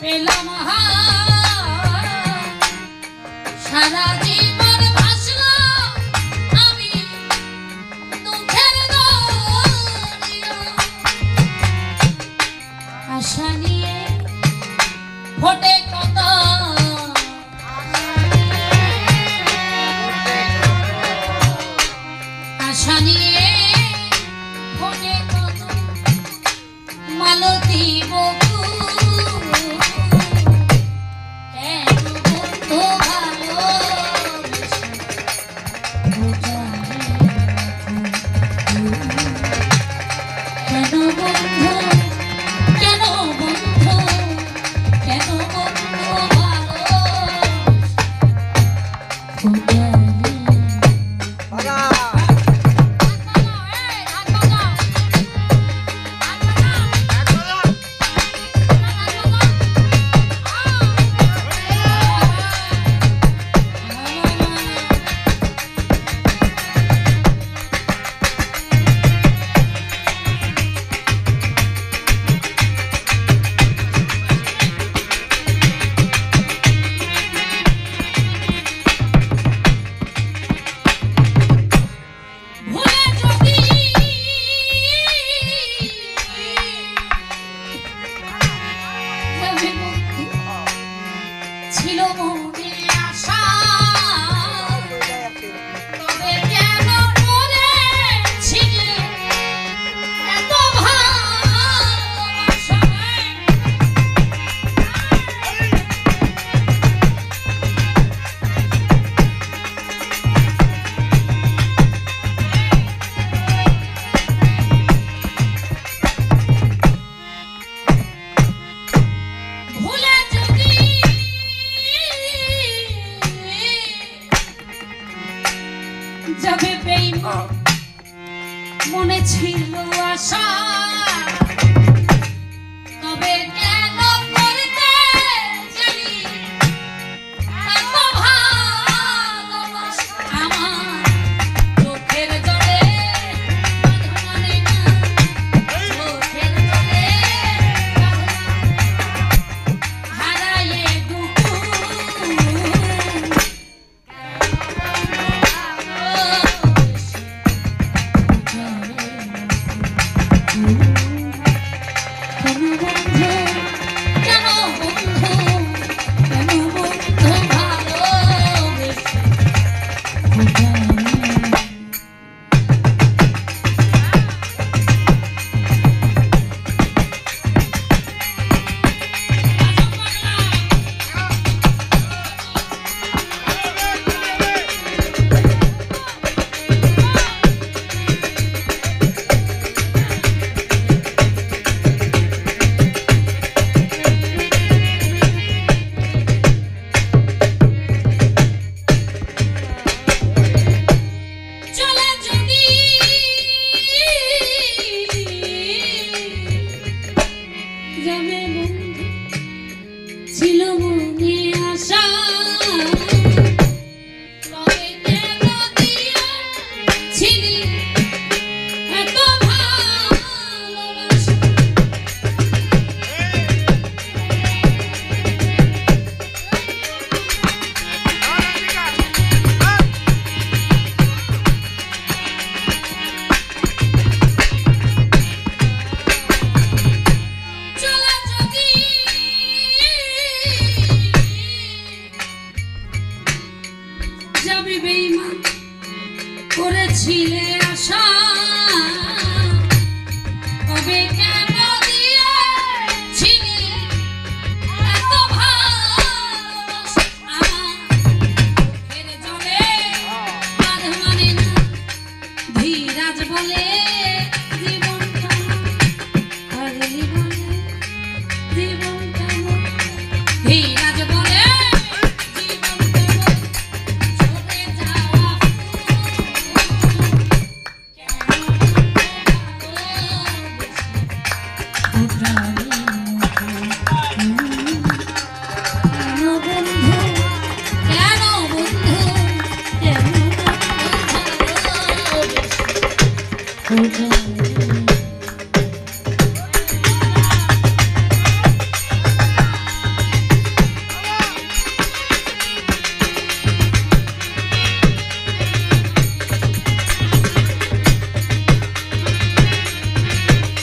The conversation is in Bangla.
পেলাম সারা জীবন ভাসলাম আমি দুঃখের দরিয়া আশা নিয়ে ফোটে কত আশা নিয়ে ফোটে কত মালতী ছিল মনে আশা তবে কেন করেছিলে এত ভালোবাসা ভুলে যদি যাবে বেঈমান মনে ছিল আশা তবে কেন করতে জানি এত ভালোবাসা আমার চোখের জলে মানে না চোখের জলে হারায়ে দুঃখ ছিল মনে আশা তবে কেন দিয়েছিলি এত ভালোবাসা যাবে বেঈমান করেছিলে আশা তবে কেন দিয়েছিলি এত ভালোবাসা চোখের জলে বাঁধ মানে না ধীরাজ বলে জীবনটা হারিয়ে বলে জীবনটা ধীরাজ বলে Down.